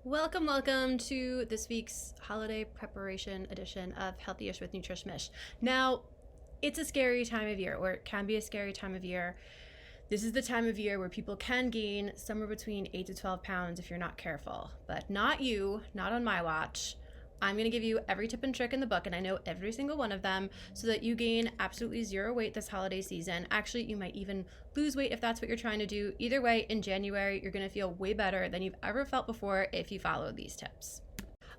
Welcome to this week's holiday preparation edition of Healthy-ish with Nutrish Mish. Now, it's a scary time of year, or it can be a scary time of year. This is the time of year where people can gain somewhere between 8 to 12 pounds if you're not careful. But not you, not on my watch. I'm going to give you every tip and trick in the book, and I know every single one of them, so that you gain absolutely zero weight this holiday season. Actually, you might even lose weight if that's what you're trying to do. Either way, in January, you're going to feel way better than you've ever felt before if you follow these tips.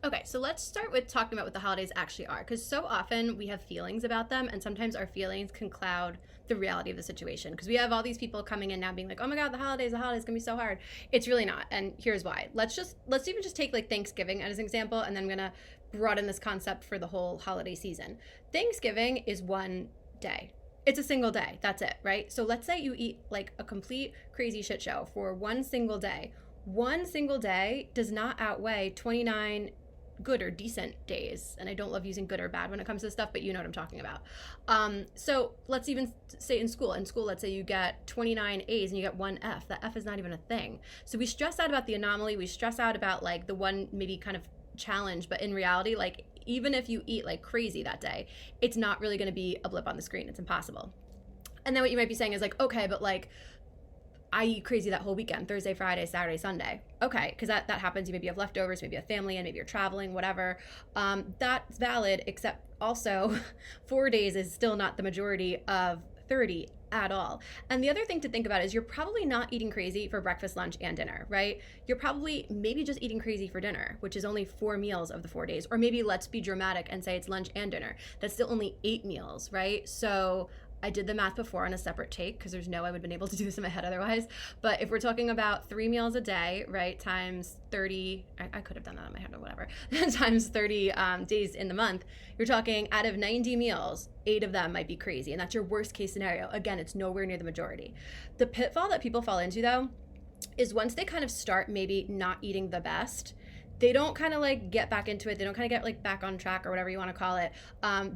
Okay, so let's start with talking about what the holidays actually are, because so often we have feelings about them, and sometimes our feelings can cloud the reality of the situation, because we have all these people coming in now being like, oh my god, the holidays gonna be so hard. It's really not, and here's why. Let's even just take like Thanksgiving as an example, and then I'm gonna broaden this concept for the whole holiday season. Thanksgiving is one day. It's a single day. That's it, right? So let's say you eat like a complete crazy shit show for one single day. One single day does not outweigh 29 good or decent days. And I don't love using good or bad when it comes to this stuff, but you know what I'm talking about. So let's even say in school, let's say you get 29 A's and you get one F. That F is not even a thing. So we stress out about the anomaly. We stress out about like the one maybe kind of challenge, but in reality, like even if you eat like crazy that day, it's not really going to be a blip on the screen. It's impossible. And then what you might be saying is like, okay, but like I eat crazy that whole weekend, Thursday, Friday, Saturday, Sunday. Okay, because that happens. You maybe have leftovers, maybe you have family, and maybe you're traveling, whatever. That's valid, except also 4 days is still not the majority of 30 at all. And the other thing to think about is you're probably not eating crazy for breakfast, lunch, and dinner, right? You're probably maybe just eating crazy for dinner, which is only 4 meals of the 4 days. Or maybe let's be dramatic and say it's lunch and dinner. That's still only 8 meals, right? So I did the math before on a separate take because there's no way I would have been able to do this in my head otherwise. But if we're talking about 3 meals a day, right, times 30, I could have done that in my head or whatever, times 30 days in the month, you're talking out of 90 meals, 8 of them might be crazy. And that's your worst case scenario. Again, it's nowhere near the majority. The pitfall that people fall into though, is once they kind of start maybe not eating the best, they don't kind of like get back into it. They don't kind of get like back on track or whatever you want to call it.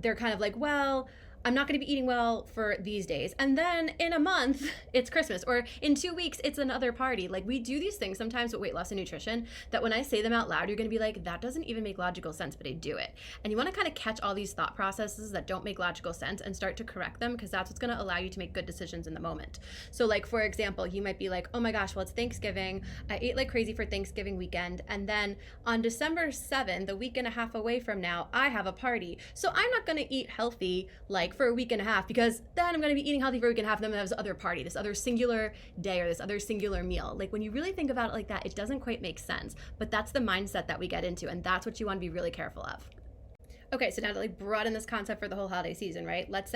They're kind of like, well, I'm not going to be eating well for these days. And then in a month, it's Christmas. Or in 2 weeks, it's another party. Like we do these things sometimes with weight loss and nutrition that when I say them out loud, you're going to be like, that doesn't even make logical sense, but I do it. And you want to kind of catch all these thought processes that don't make logical sense and start to correct them, because that's what's going to allow you to make good decisions in the moment. So like, for example, you might be like, oh my gosh, well, it's Thanksgiving. I ate like crazy for Thanksgiving weekend. And then on December 7th, a week and a half away from now, I have a party. So I'm not going to eat healthy like for a week and a half, because then I'm going to be eating healthy for a week and a half, and then there's this other party, this other singular day, or this other singular meal. Like when you really think about it like that, it doesn't quite make sense, but that's the mindset that we get into, and that's what you want to be really careful of. Okay, so now to like broaden this concept for the whole holiday season, right? Let's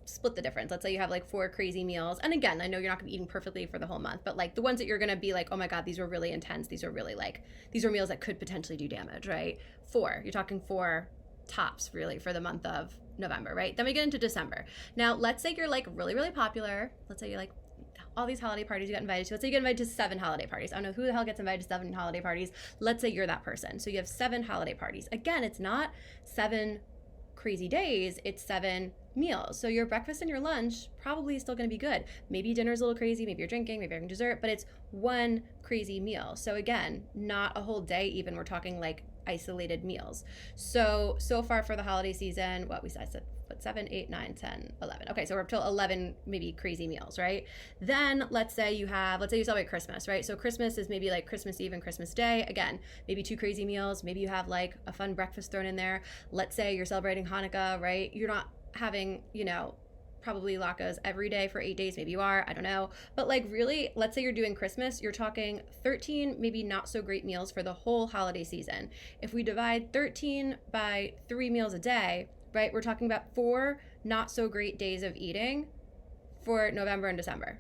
split the difference. Let's say you have like 4 crazy meals. And again, I know you're not gonna be eating perfectly for the whole month, but like the ones that you're gonna be like, oh my God, these were really intense. These are meals that could potentially do damage, right? 4, you're talking 4 tops really for the month of November, right? Then we get into December. Now, let's say you're like really, really popular. Let's say you're like all these holiday parties you get invited to. Let's say you get invited to 7 holiday parties. I don't know who the hell gets invited to 7 holiday parties. Let's say you're that person. So you have 7 holiday parties. Again, it's not 7 crazy days, it's 7 meals. So your breakfast and your lunch probably is still going to be good. Maybe dinner's a little crazy, maybe you're drinking, maybe you're having dessert, but it's one crazy meal. So again, not a whole day even, we're talking like isolated meals. So far for the holiday season, I said 7, 8, 9, 10, 11. Okay, so we're up to 11 maybe crazy meals, right? Then let's say you celebrate Christmas, right? So Christmas is maybe like Christmas Eve and Christmas Day. Again, maybe 2 crazy meals. Maybe you have like a fun breakfast thrown in there. Let's say you're celebrating Hanukkah, right? You're not having, probably latkes every day for 8 days. Maybe you are, I don't know. But like really, let's say you're doing Christmas, you're talking 13 maybe not so great meals for the whole holiday season. If we divide 13 by 3 meals a day, right, we're talking about 4 not so great days of eating for November and December.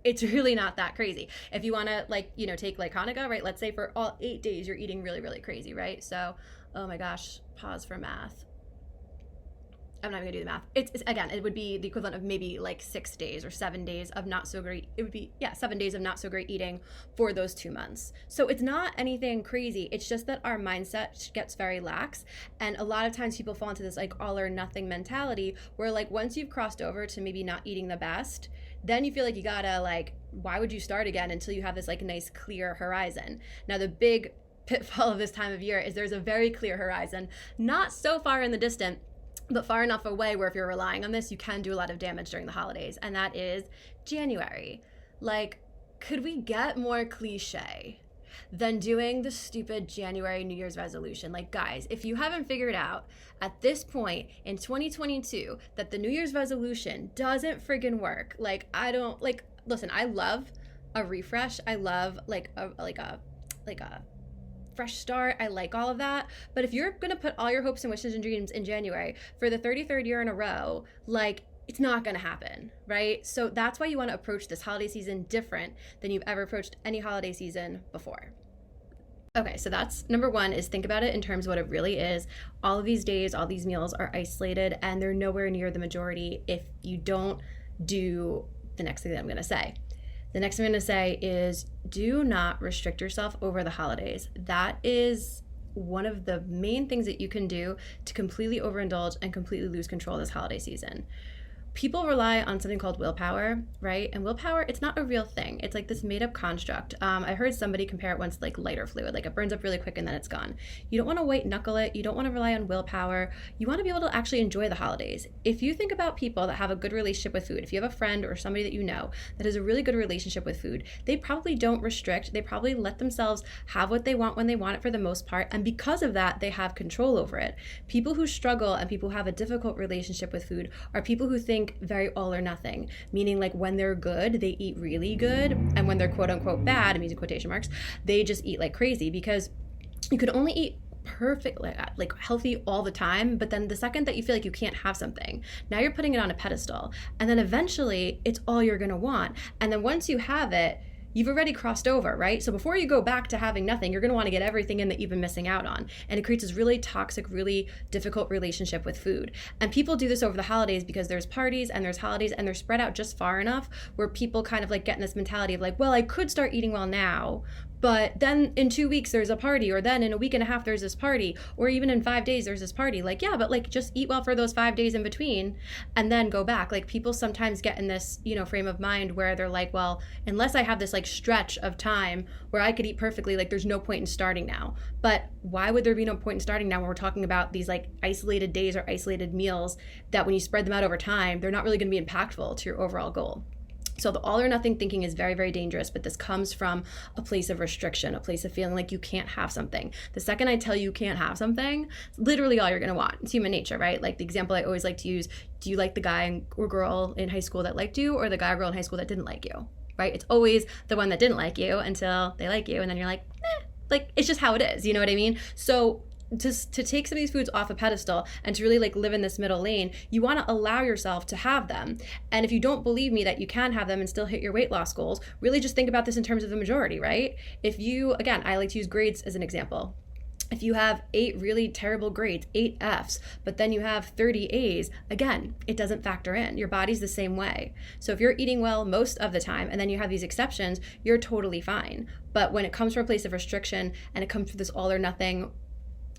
It's really not that crazy. If you want to take like Hanukkah, right, let's say for all 8 days you're eating really, really crazy, right? So, oh my gosh, pause for math. I'm not even gonna do the math. It's again, it would be the equivalent of maybe like 6 days or 7 days of not so great. It would be 7 days of not so great eating for those 2 months. So it's not anything crazy. It's just that our mindset gets very lax, and a lot of times people fall into this like all or nothing mentality where like once you've crossed over to maybe not eating the best, then you feel like you gotta like why would you start again until you have this like nice clear horizon? Now, the big pitfall of this time of year is there's a very clear horizon, not so far in the distant, but far enough away where if you're relying on this, you can do a lot of damage during the holidays, and that is January. Like, could we get more cliche than doing the stupid January New Year's resolution? Like, guys, if you haven't figured out at this point in 2022 that the New Year's resolution doesn't friggin' work, like, I don't, like, listen, I love a refresh. I love like a fresh start. I like all of that. But if you're going to put all your hopes and wishes and dreams in January for the 33rd year in a row, like, it's not going to happen, right? So that's why you want to approach this holiday season different than you've ever approached any holiday season before. Okay, so that's number one, is think about it in terms of what it really is. All of these days, all these meals are isolated, and they're nowhere near the majority if you don't do the next thing that I'm going to say. The next thing I'm going to say is do not restrict yourself over the holidays. That is one of the main things that you can do to completely overindulge and completely lose control this holiday season. People rely on something called willpower, right? And willpower, it's not a real thing. It's like this made up construct. I heard somebody compare it once to like lighter fluid, like it burns up really quick and then it's gone. You don't want to white knuckle it. You don't want to rely on willpower. You want to be able to actually enjoy the holidays. If you think about people that have a good relationship with food, if you have a friend or somebody that you know that has a really good relationship with food, they probably don't restrict. They probably let themselves have what they want when they want it for the most part. And because of that, they have control over it. People who struggle and people who have a difficult relationship with food are people who think very all or nothing, meaning like when they're good, they eat really good, and when they're quote unquote bad, I'm using quotation marks, they just eat like crazy, because you could only eat perfect, like healthy all the time, but then the second that you feel like you can't have something, now you're putting it on a pedestal, and then eventually it's all you're gonna want, and then once you have it, you've already crossed over, right? So before you go back to having nothing, you're going to want to get everything in that you've been missing out on. And it creates this really toxic, really difficult relationship with food. And people do this over the holidays because there's parties and there's holidays and they're spread out just far enough where people kind of like get in this mentality of like, well, I could start eating well now, but then in 2 weeks there's a party, or then in a week and a half there's this party, or even in 5 days there's this party. Like, yeah, but like just eat well for those 5 days in between and then go back. Like, people sometimes get in this, frame of mind where they're like, well, unless I have this like stretch of time where I could eat perfectly, like there's no point in starting now. But why would there be no point in starting now when we're talking about these like isolated days or isolated meals that when you spread them out over time, they're not really going to be impactful to your overall goal? So the all or nothing thinking is very, very dangerous, but this comes from a place of restriction, a place of feeling like you can't have something. The second I tell you can't have something, it's literally all you're going to want. It's human nature, right? Like the example I always like to use, do you like the guy or girl in high school that liked you, or the guy or girl in high school that didn't like you, right? It's always the one that didn't like you until they like you, and then you're like, like it's just how it is, you know what I mean? So to take some of these foods off a pedestal and to really like live in this middle lane, you want to allow yourself to have them. And if you don't believe me that you can have them and still hit your weight loss goals, really just think about this in terms of the majority, right? If you, again, I like to use grades as an example. If you have 8 really terrible grades, 8 Fs, but then you have 30 As, again, it doesn't factor in. Your body's the same way. So if you're eating well most of the time and then you have these exceptions, you're totally fine. But when it comes from a place of restriction and it comes from this all or nothing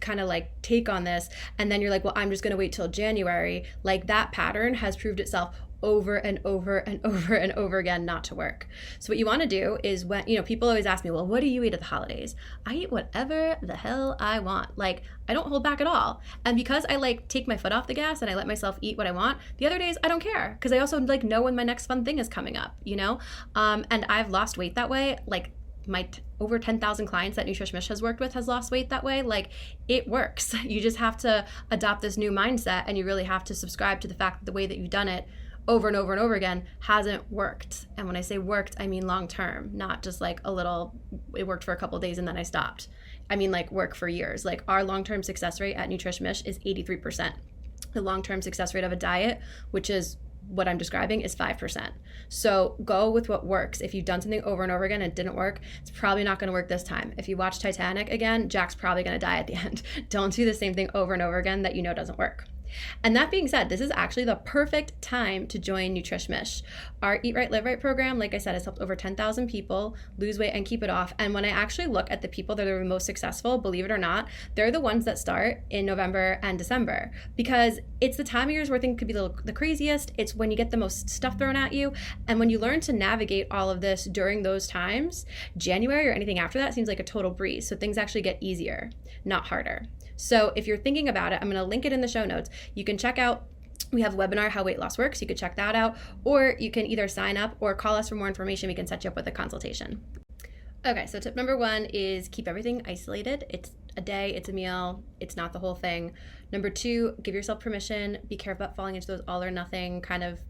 kind of like take on this, and then you're like, well, I'm just going to wait till January, like that pattern has proved itself over and over and over and over again not to work. So what you want to do is, when people always ask me, well, what do you eat at the holidays? I eat whatever the hell I want. Like, I don't hold back at all. And because I like take my foot off the gas and I let myself eat what I want, the other days I don't care, because I also like know when my next fun thing is coming up, and I've lost weight that way. Like my over 10,000 clients that Nutrish Mish has worked with has lost weight that way. Like, it works. You just have to adopt this new mindset, and you really have to subscribe to the fact that the way that you've done it over and over and over again hasn't worked. And when I say worked, I mean long term, not just like a little, it worked for a couple of days and then I stopped. I mean like work for years. Like, our long-term success rate at Nutrish Mish is 83%. The long-term success rate of a diet, which is what I'm describing, is 5%. So go with what works. If you've done something over and over again and it didn't work, it's probably not going to work this time. If you watch Titanic again, Jack's probably going to die at the end. Don't do the same thing over and over again that doesn't work. And that being said, this is actually the perfect time to join Nutrish Mish. Our Eat Right, Live Right program, like I said, has helped over 10,000 people lose weight and keep it off. And when I actually look at the people that are the most successful, believe it or not, they're the ones that start in November and December, because it's the time of years where things could be the craziest. It's when you get the most stuff thrown at you. And when you learn to navigate all of this during those times, January or anything after that seems like a total breeze. So things actually get easier, not harder. So if you're thinking about it, I'm going to link it in the show notes. You can check out, we have a webinar, How Weight Loss Works. You could check that out, or you can either sign up or call us for more information. We can set you up with a consultation. Okay, so tip number 1 is keep everything isolated. It's a day, it's a meal, it's not the whole thing. Number 2, give yourself permission. Be careful about falling into those all or nothing kind of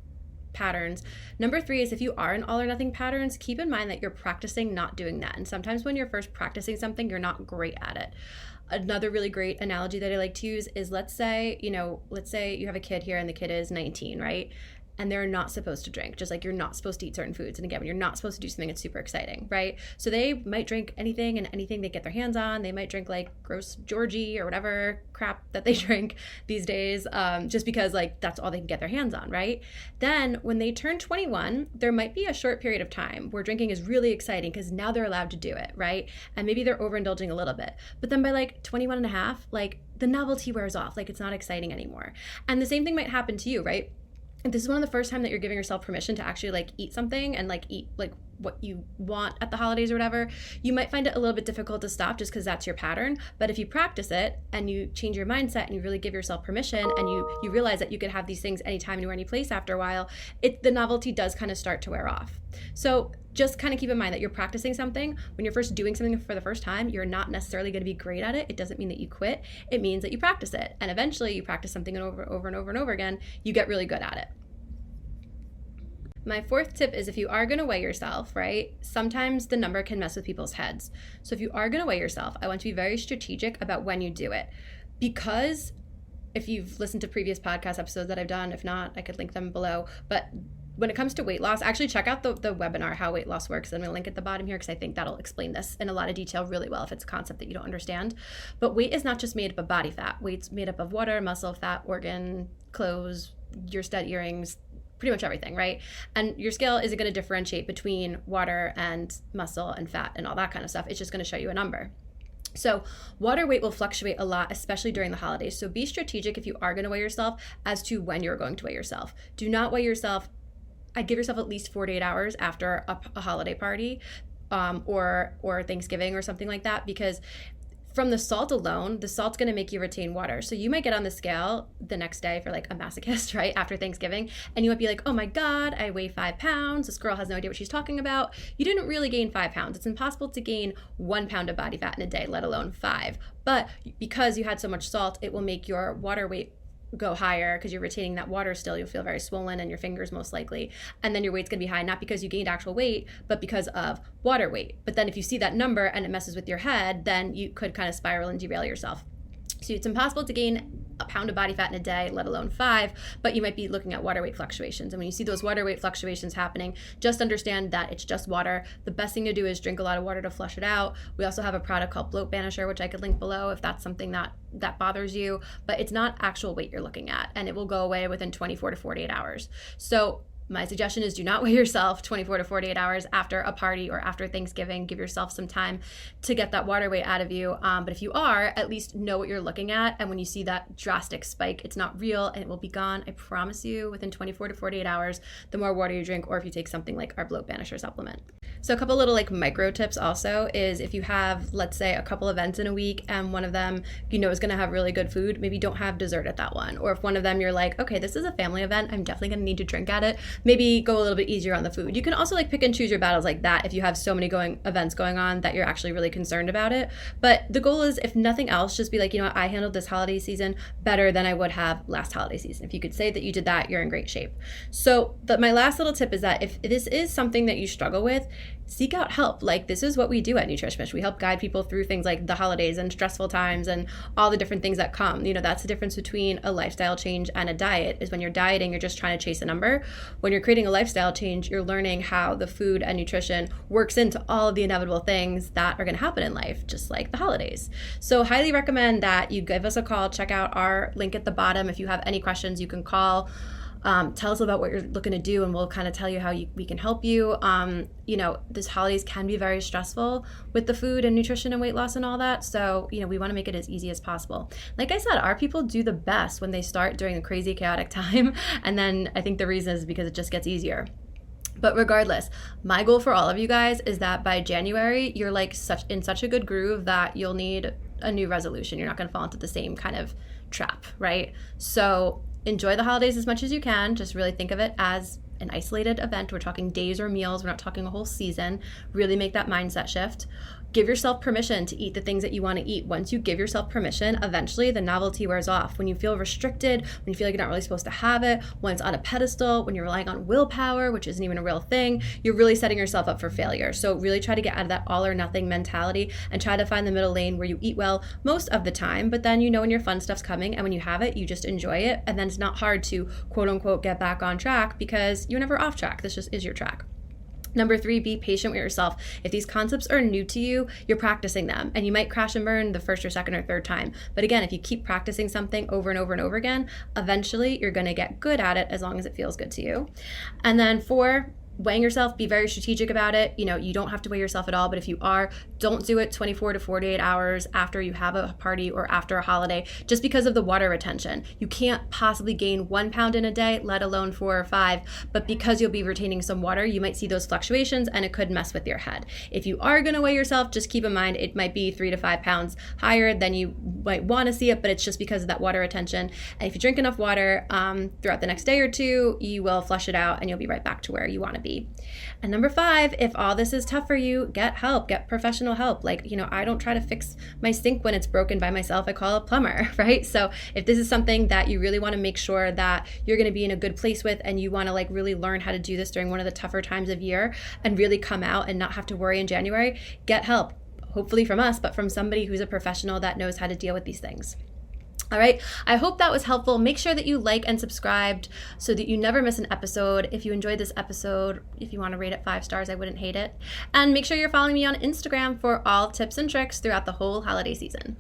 patterns. Number 3 is if you are in all or nothing patterns, keep in mind that you're practicing not doing that. And sometimes when you're first practicing something, you're not great at it. Another really great analogy that I like to use is let's say you have a kid here and the kid is 19, right? And they're not supposed to drink, just like you're not supposed to eat certain foods. And again, when you're not supposed to do something, it's super exciting, right? So they might drink anything and anything they get their hands on. They might drink like gross Georgie or whatever crap that they drink these days, just because like that's all they can get their hands on, right? Then when they turn 21, there might be a short period of time where drinking is really exciting because now they're allowed to do it, right? And maybe they're overindulging a little bit. But then by like 21 and a half, like the novelty wears off, like it's not exciting anymore. And the same thing might happen to you, right? If this is one of the first time that you're giving yourself permission to actually like eat something and like eat like what you want at the holidays or whatever, you might find it a little bit difficult to stop just because that's your pattern. But if you practice it and you change your mindset and you really give yourself permission and you realize that you could have these things anytime, anywhere, any place after a while, the novelty does kind of start to wear off. So just kind of keep in mind that you're practicing something. When you're first doing something for the first time, you're not necessarily going to be great at it. It doesn't mean that you quit. It means that you practice it. And eventually you practice something over and over again, you get really good at it. My 4th tip is if you are going to weigh yourself, right, sometimes the number can mess with people's heads. So if you are going to weigh yourself, I want to be very strategic about when you do it. Because if you've listened to previous podcast episodes that I've done, if not, I could link them below. But when it comes to weight loss, actually check out the webinar, How Weight Loss Works. I'm going to link at the bottom here because I think that'll explain this in a lot of detail really well if it's a concept that you don't understand. But weight is not just made up of body fat. Weight's made up of water, muscle, fat, organ, clothes, your stud earrings, pretty much everything, right? And your scale isn't going to differentiate between water and muscle and fat and all that kind of stuff. It's just going to show you a number. So water weight will fluctuate a lot, especially during the holidays. So be strategic if you are going to weigh yourself as to when you're going to weigh yourself. Do not weigh yourself. I'd give yourself at least 48 hours after a holiday party or Thanksgiving or something like that, because from the salt alone, the salt's going to make you retain water. So you might get on the scale the next day for like a masochist, right, after Thanksgiving, and you might be like, oh my God, I weigh 5 pounds. This girl has no idea what she's talking about. You didn't really gain 5 pounds. It's impossible to gain 1 pound of body fat in a day, let alone 5. But because you had so much salt, it will make your water weight go higher because you're retaining that water still. You'll feel very swollen and your fingers most likely. And then your weight's gonna be high, not because you gained actual weight, but because of water weight. But then if you see that number and it messes with your head, then you could kind of spiral and derail yourself. So it's impossible to gain a pound of body fat in a day, let alone 5, but you might be looking at water weight fluctuations. And when you see those water weight fluctuations happening, just understand that it's just water. The best thing to do is drink a lot of water to flush it out. We also have a product called Bloat Banisher, which I could link below if that's something that bothers you, but it's not actual weight you're looking at, and it will go away within 24 to 48 hours. So my suggestion is do not weigh yourself 24 to 48 hours after a party or after Thanksgiving. Give yourself some time to get that water weight out of you. But if you are, at least know what you're looking at. And when you see that drastic spike, it's not real and it will be gone. I promise you within 24 to 48 hours, the more water you drink, or if you take something like our Bloat Banisher supplement. So a couple little like micro tips also is if you have, let's say, a couple events in a week and one of them, you know, is going to have really good food, maybe don't have dessert at that one. Or if one of them you're like, okay, this is a family event, I'm definitely going to need to drink at it, maybe go a little bit easier on the food. You can also like pick and choose your battles like that if you have so many events going on that you're actually really concerned about it. But the goal is, if nothing else, just be like, you know what, I handled this holiday season better than I would have last holiday season. If you could say that you did that, you're in great shape. So my last little tip is that if this is something that you struggle with, seek out help. Like, this is what we do at Nutrish Mish. We help guide people through things like the holidays and stressful times and all the different things that come. You know, that's the difference between a lifestyle change and a diet, is when you're dieting, you're just trying to chase a number. When when you're creating a lifestyle change, you're learning how the food and nutrition works into all of the inevitable things that are going to happen in life, just like the holidays. So highly recommend that you give us a call. Check out our link at the bottom. If you have any questions, you can call. Tell us about what you're looking to do, and we'll kind of tell you how we can help you. This holidays can be very stressful with the food and nutrition and weight loss and all that. So, we want to make it as easy as possible. Like I said, our people do the best when they start during a crazy, chaotic time. And then I think the reason is because it just gets easier. But regardless, my goal for all of you guys is that by January, you're like in such a good groove that you'll need a new resolution. You're not going to fall into the same kind of trap, right? So enjoy the holidays as much as you can. Just really think of it as an isolated event. We're talking days or meals. We're not talking a whole season. Really make that mindset shift. Give yourself permission to eat the things that you want to eat. Once you give yourself permission, eventually the novelty wears off. When you feel restricted, when you feel like you're not really supposed to have it, when it's on a pedestal, when you're relying on willpower, which isn't even a real thing, you're really setting yourself up for failure. So really try to get out of that all or nothing mentality and try to find the middle lane where you eat well most of the time, but then when your fun stuff's coming, and when you have it, you just enjoy it. And then it's not hard to quote unquote get back on track because you're never off track. This just is your track. Number 3, be patient with yourself. If these concepts are new to you, you're practicing them, and you might crash and burn the first or second or third time. But again, if you keep practicing something over and over and over again, eventually you're going to get good at it as long as it feels good to you. And then 4, weighing yourself, be very strategic about it. You don't have to weigh yourself at all, but if you are, don't do it 24 to 48 hours after you have a party or after a holiday, just because of the water retention. You can't possibly gain 1 pound in a day, let alone 4 or 5, but because you'll be retaining some water, you might see those fluctuations and it could mess with your head. If you are going to weigh yourself, just keep in mind it might be 3 to 5 pounds higher than you might want to see it, but it's just because of that water retention. And if you drink enough water throughout the next day or two, you will flush it out and you'll be right back to where you want to be. And number 5, if all this is tough for you, get help, get professional help. I don't try to fix my sink when it's broken by myself. I call a plumber, right? So if this is something that you really want to make sure that you're going to be in a good place with, and you want to really learn how to do this during one of the tougher times of year and really come out and not have to worry in January, get help. Hopefully from us, but from somebody who's a professional that knows how to deal with these things. All right, I hope that was helpful. Make sure that you like and subscribed so that you never miss an episode. If you enjoyed this episode, if you want to rate it 5 stars, I wouldn't hate it. And make sure you're following me on Instagram for all tips and tricks throughout the whole holiday season.